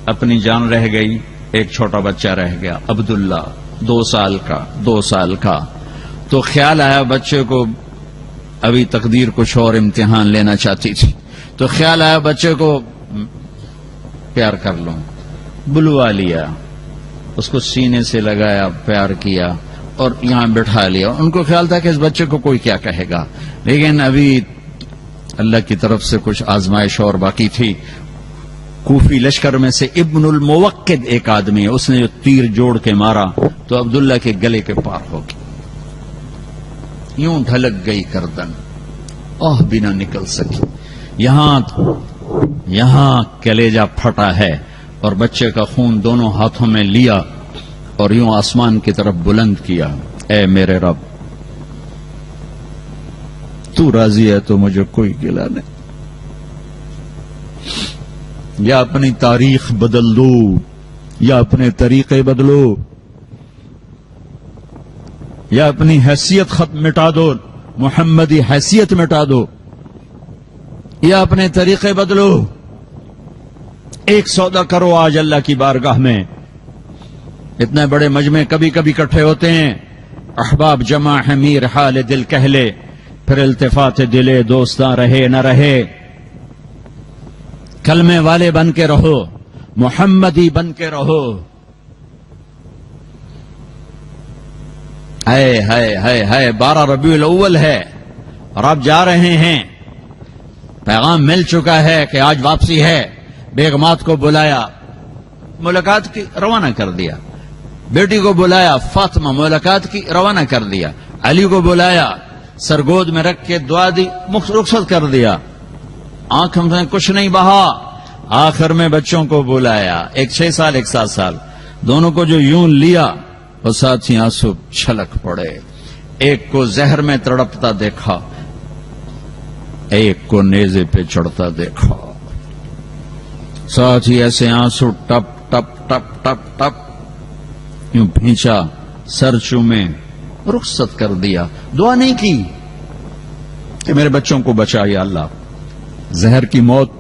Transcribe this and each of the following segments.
اپنی جان رہ گئی، ایک چھوٹا بچہ رہ گیا عبداللہ 2 سال کا. تو خیال آیا بچے کو، ابھی تقدیر کچھ اور امتحان لینا چاہتی تھی، تو خیال آیا بچے کو پیار کر لوں. بلوا لیا، اس کو سینے سے لگایا، پیار کیا اور یہاں بٹھا لیا. ان کو خیال تھا کہ اس بچے کو کوئی کیا کہے گا، لیکن ابھی اللہ کی طرف سے کچھ آزمائش اور باقی تھی. کوفی لشکر میں سے ابن الموقد ایک آدمی ہے، اس نے جو تیر جوڑ کے مارا تو عبداللہ کے گلے کے پار ہو گئی، یوں ڈھلک گئی گردن، بھی نہ نکل سکی. یہاں کلیجہ پھٹا ہے اور بچے کا خون دونوں ہاتھوں میں لیا اور یوں آسمان کی طرف بلند کیا. اے میرے رب، تو راضی ہے تو مجھے کوئی گلہ نہیں. یا اپنی تاریخ بدل دو یا اپنے طریقے بدلو، یا اپنی حیثیت مٹا دو، محمدی حیثیت مٹا دو، یا اپنے طریقے بدلو. ایک سودا کرو آج اللہ کی بارگاہ میں. اتنے بڑے مجمع کبھی کبھی اکٹھے ہوتے ہیں، احباب جمع ہے میر حال دل کہہ لے، پھر التفات دلے دوستاں رہے نہ رہے. کلمے والے بن کے رہو، محمدی بن کے رہو. ہے 12 ربیع الاول ہے اور آپ جا رہے ہیں، پیغام مل چکا ہے کہ آج واپسی ہے. بیگمات کو بلایا، ملاقات کی، روانہ کر دیا. بیٹی کو بلایا، فاطمہ، ملاقات کی، روانہ کر دیا. علی کو بلایا، سرگود میں رکھ کے دعا دی، رخصت کر دیا. آنکھ ہم سے کچھ نہیں بہا. آخر میں بچوں کو بلایا، ایک 6 سال ایک 7 سال، دونوں کو جو یوں لیا اور ساتھ ہی آنسو چھلک پڑے. ایک کو زہر میں تڑپتا دیکھا، ایک کو نیزے پہ چڑھتا دیکھا. ساتھ ہی ایسے آنسو ٹپ ٹپ ٹپ ٹپ ٹپ یوں بھینچا، سر چومے، رخصت کر دیا. دعا نہیں کی کہ میرے بچوں کو بچا یا اللہ. زہر کی موت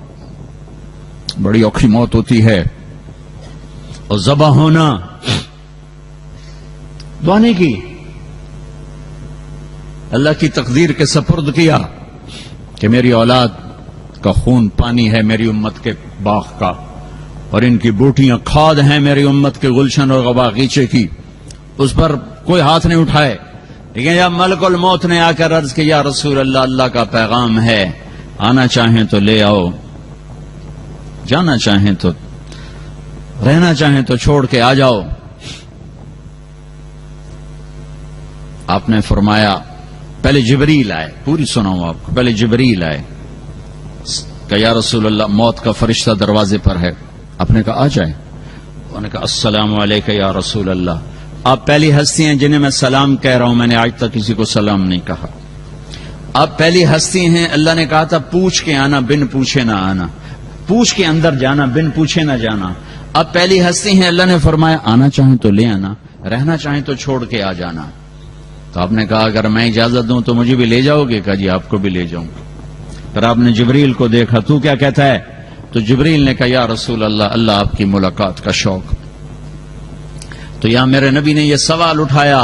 بڑی اوکھی موت ہوتی ہے، اور ذبح ہونا. دعا نہیں کی، اللہ کی تقدیر کے سپرد کیا کہ میری اولاد کا خون پانی ہے میری امت کے باغ کا، اور ان کی بوٹیاں کھاد ہیں میری امت کے گلشن اور باغیچے کی. اس پر کوئی ہاتھ نہیں اٹھائے. لیکن جب ملک الموت نے آ کر عرض کہ یا رسول اللہ، اللہ کا پیغام ہے، آنا چاہیں تو لے آؤ، جانا چاہیں تو، رہنا چاہیں تو چھوڑ کے آ جاؤ. آپ نے فرمایا، پہلے جبریل آئے، پوری سناؤں آپ کو. پہلے جبریل آئے کہ یا رسول اللہ، موت کا فرشتہ دروازے پر ہے. آپ نے کہا آ جائے. انہوں نے کہا السلام علیکم یا رسول اللہ. آپ پہلی ہستی ہیں جنہیں میں سلام کہہ رہا ہوں، میں نے آج تک کسی کو سلام نہیں کہا. آپ پہلی ہستی ہیں، اللہ نے کہا تھا پوچھ کے آنا، بن پوچھے نہ آنا، پوچھ کے اندر جانا، بن پوچھے نہ جانا. آپ پہلی ہستی ہیں، اللہ نے فرمایا آنا چاہیں تو لے آنا، رہنا چاہیں تو چھوڑ کے آ جانا. تو آپ نے کہا اگر میں اجازت دوں تو مجھے بھی لے جاؤ گے؟ کہا جی آپ کو بھی لے جاؤں گا. پھر آپ نے جبریل کو دیکھا، تو کیا کہتا ہے؟ تو جبریل نے کہا یا رسول اللہ، اللہ آپ کی ملاقات کا شوق. تو یہاں میرے نبی نے یہ سوال اٹھایا.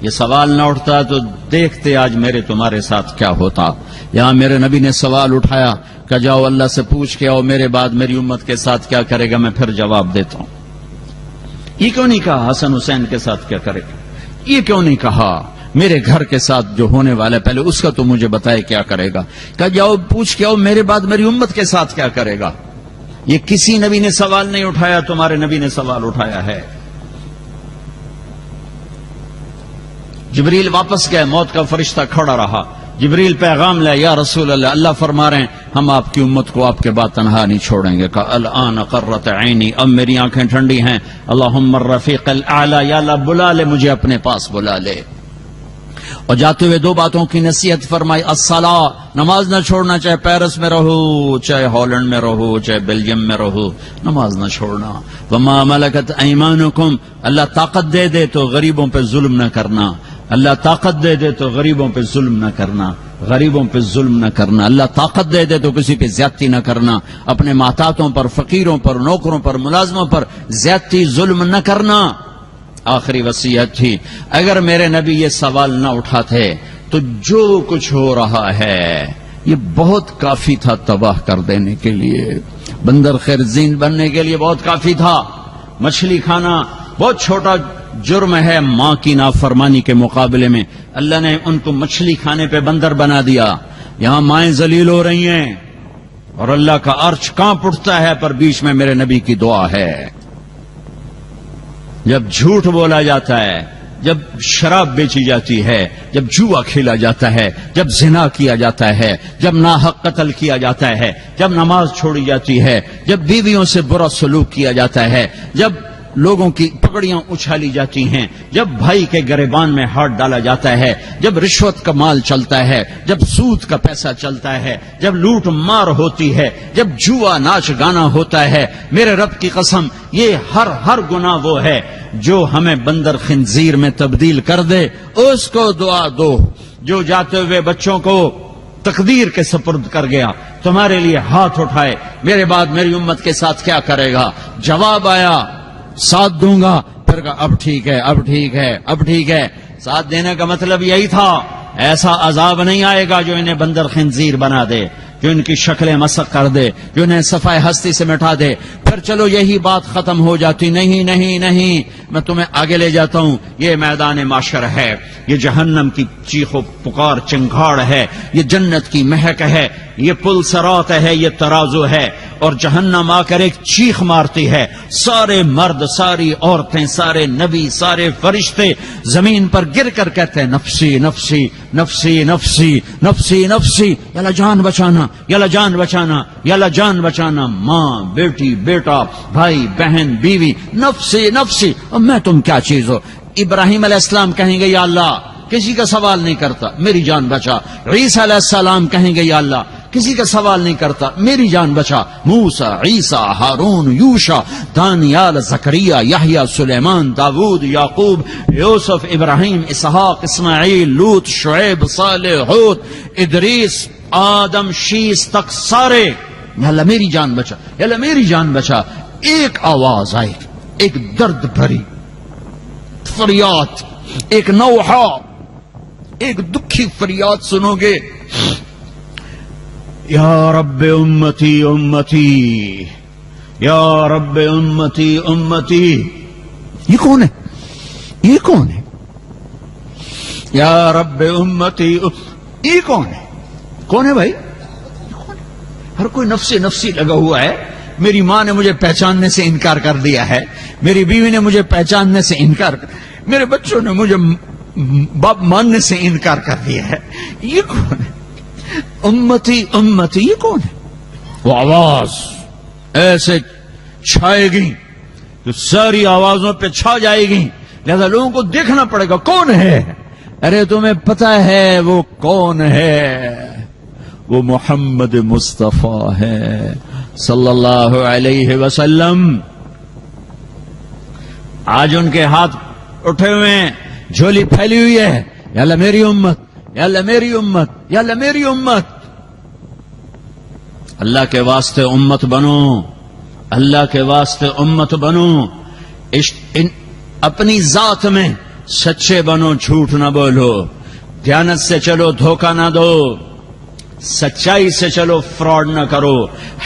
یہ سوال نہ اٹھتا تو دیکھتے آج میرے تمہارے ساتھ کیا ہوتا. یہاں میرے نبی نے سوال اٹھایا کہ جاؤ اللہ سے پوچھ کے آؤ میرے بعد میری امت کے ساتھ کیا کرے گا، میں پھر جواب دیتا ہوں. یہ کیوں نہیں کہا حسن حسین کے ساتھ کیا کرے گا؟ یہ کیوں نہیں کہا میرے گھر کے ساتھ جو ہونے والا ہے پہلے اس کا تو مجھے بتائے کیا کرے گا؟ کہ جاؤ پوچھ کے آؤ میرے بعد میری امت کے ساتھ کیا کرے گا. یہ کسی نبی نے سوال نہیں اٹھایا، تمہارے نبی نے سوال اٹھایا ہے. جبریل واپس گئے، موت کا فرشتہ کھڑا رہا. جبریل پیغام لے، یا رسول اللہ، اللہ فرما رہے ہیں ہم آپ کی امت کو آپ کے بعد تنہا نہیں چھوڑیں گے. کہا الآن قرۃ عینی، اب میری آنکھیں ٹھنڈی ہیں. اللہم الرفیق الاعلی، یا اللہ بلا لے مجھے اپنے پاس بلا لے. اور جاتے ہوئے 2 باتوں کی نصیحت فرمائی. الصلاۃ، نماز نہ چھوڑنا، چاہے پیرس میں رہو، چاہے ہالینڈ میں رہو، چاہے بیلجیم میں رہو، نماز نہ چھوڑنا. وما ملکت ایمانکم، اللہ طاقت دے دے تو غریبوں پہ ظلم نہ کرنا، اللہ طاقت دے دے تو غریبوں پہ ظلم نہ کرنا. غریبوں پہ ظلم نہ کرنا، اللہ طاقت دے دے تو کسی پہ زیادتی نہ کرنا، اپنے محتاطوں پر، فقیروں پر، نوکروں پر، ملازموں پر زیادتی ظلم نہ کرنا۔ آخری وصیت تھی، اگر میرے نبی یہ سوال نہ اٹھاتے تو جو کچھ ہو رہا ہے یہ بہت کافی تھا تباہ کر دینے کے لیے، بندر خرزین بننے کے لیے بہت کافی تھا۔ مچھلی کھانا بہت چھوٹا جرم ہے ماں کی نافرمانی کے مقابلے میں، اللہ نے ان کو مچھلی کھانے پہ بندر بنا دیا۔ یہاں مائیں ذلیل ہو رہی ہیں اور اللہ کا عرش کانپ اٹھتا ہے، پر بیچ میں میرے نبی کی دعا ہے۔ جب جھوٹ بولا جاتا ہے، جب شراب بیچی جاتی ہے، جب جوا کھیلا جاتا ہے، جب زنا کیا جاتا ہے، جب ناحق قتل کیا جاتا ہے، جب نماز چھوڑی جاتی ہے، جب بیویوں سے برا سلوک کیا جاتا ہے، جب لوگوں کی پگڑیاں اچھالی جاتی ہیں، جب بھائی کے گریبان میں ہاتھ ڈالا جاتا ہے، جب رشوت کا مال چلتا ہے، جب سود کا پیسہ چلتا ہے، جب لوٹ مار ہوتی ہے، جب جوا ناچ گانا ہوتا ہے، میرے رب کی قسم یہ ہر گناہ وہ ہے جو ہمیں بندر خنزیر میں تبدیل کر دے۔ اس کو دعا دو جو جاتے ہوئے بچوں کو تقدیر کے سپرد کر گیا، تمہارے لیے ہاتھ اٹھائے، میرے بعد میری امت کے ساتھ کیا کرے گا؟ جواب آیا ساتھ دوں گا، پھر کہا اب ٹھیک ہے، اب ٹھیک ہے، اب ٹھیک ہے۔ ساتھ دینے کا مطلب یہی تھا، ایسا عذاب نہیں آئے گا جو انہیں بندر خنزیر بنا دے، جو ان کی شکلیں مسخ کر دے، جو انہیں صفائے ہستی سے مٹا دے۔ پھر چلو یہی بات ختم ہو جاتی، نہیں نہیں نہیں، میں تمہیں آگے لے جاتا ہوں۔ یہ میدان معاشر ہے، یہ جہنم کی چیخ و پکار چنگھاڑ ہے، یہ جنت کی مہک ہے، یہ پل صراط ہے، یہ ترازو ہے، اور جہنم آ کر ایک چیخ مارتی ہے۔ سارے مرد، ساری عورتیں، سارے نبی، سارے فرشتے زمین پر گر کر کہتے ہیں نفسی نفسی نفسی نفسی نفسی نفسی، یلا جان بچانا، یلا جان بچانا، یلا جان بچانا، ماں، بیٹی، بیٹا، بھائی، بہن، بیوی، نفسی نفسی۔ اب میں تم کیا چیز ہو؟ ابراہیم علیہ السلام کہیں گے یا اللہ کسی کا سوال نہیں کرتا، میری جان بچا۔ عیسیٰ علیہ السلام کہیں گے یا اللہ کسی کا سوال نہیں کرتا، میری جان بچا۔ موسیٰ، عیسیٰ، ہارون، یوشع، دانیال، زکریا، یحییٰ، سلیمان، داود، یعقوب، یوسف، ابراہیم، اسحاق، اسماعیل، لوط، شعیب، صالح، ہود، ادریس، آدم، شیس تک سارے، یا اللہ میری جان بچا، یا اللہ میری جان بچا۔ ایک آواز آئی، ایک درد بھری فریاد، ایک نوحہ، ایک دکھی فریاد سنو گے، یا رب امتی امتی، یا رب امتی امتی۔ یہ کون ہے؟ یہ کون ہے؟ یا رب امتی، یہ کون ہے؟ کون ہے بھائی؟ ہر کوئی نفسی نفسی لگا ہوا ہے۔ میری ماں نے مجھے پہچاننے سے انکار کر دیا ہے، میری بیوی نے مجھے پہچاننے سے انکار کر، میرے بچوں نے مجھے باپ ماننے سے انکار کر دیا ہے۔ یہ کون ہے؟ امتی امتی، یہ کون ہے؟ وہ آواز ایسے چھائے گی تو ساری آوازوں پہ چھا جائے گی، لہذا لوگوں کو دیکھنا پڑے گا کون ہے۔ ارے تمہیں پتا ہے وہ کون ہے؟ وہ محمد مصطفیٰ ہے صلی اللہ علیہ وسلم۔ آج ان کے ہاتھ اٹھے ہوئے ہیں، جھولی پھیلی ہوئی ہے، یا اللہ میری امت، یا اللہ میری امت، یا اللہ میری امت۔ اللہ کے واسطے امت بنو، اللہ کے واسطے امت بنو، اپنی ذات میں سچے بنو، جھوٹ نہ بولو، دیانت سے چلو، دھوکہ نہ دو، سچائی سے چلو، فراڈ نہ کرو،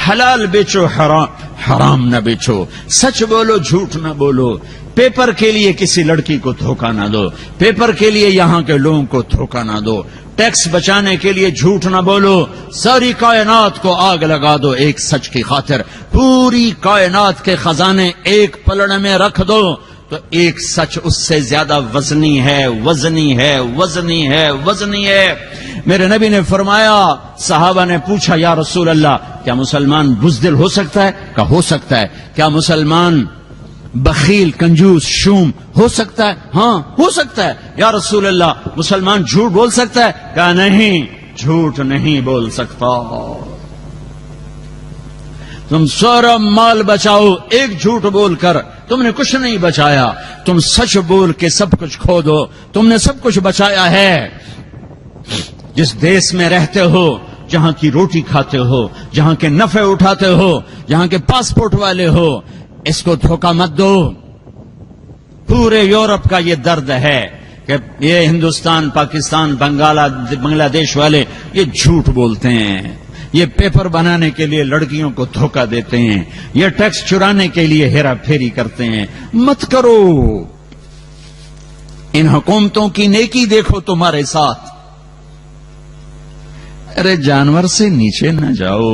حلال بیچو، حرام نہ بیچو، سچ بولو، جھوٹ نہ بولو، پیپر کے لیے کسی لڑکی کو دھوکہ نہ دو، پیپر کے لیے یہاں کے لوگوں کو دھوکہ نہ دو، ٹیکس بچانے کے لیے جھوٹ نہ بولو، ساری کائنات کو آگ لگا دو ایک سچ کی خاطر، پوری کائنات کے خزانے ایک پلڑ میں رکھ دو، تو ایک سچ اس سے زیادہ وزنی ہے، وزنی ہے، وزنی ہے، وزنی ہے۔ میرے نبی نے فرمایا، صحابہ نے پوچھا یا رسول اللہ کیا مسلمان بزدل ہو سکتا ہے؟ کہا ہو سکتا ہے۔ کیا مسلمان بخیل، کنجوس، شوم ہو سکتا ہے؟ ہاں ہو سکتا ہے۔ یا رسول اللہ مسلمان جھوٹ بول سکتا ہے؟ کہا نہیں، جھوٹ نہیں بول سکتا۔ تم سارا مال بچاؤ، ایک جھوٹ بول کر تم نے کچھ نہیں بچایا، تم سچ بول کے سب کچھ کھو دو، تم نے سب کچھ بچایا ہے۔ جس دیس میں رہتے ہو، جہاں کی روٹی کھاتے ہو، جہاں کے نفع اٹھاتے ہو، جہاں کے پاسپورٹ والے ہو، اس کو دھوکہ مت دو۔ پورے یورپ کا یہ درد ہے کہ یہ ہندوستان، پاکستان، بنگلہ دیش والے یہ جھوٹ بولتے ہیں، یہ پیپر بنانے کے لیے لڑکیوں کو دھوکہ دیتے ہیں، یہ ٹیکس چرانے کے لیے ہیرا پھیری کرتے ہیں۔ مت کرو، ان حکومتوں کی نیکی دیکھو تمہارے ساتھ۔ ارے جانور سے نیچے نہ جاؤ۔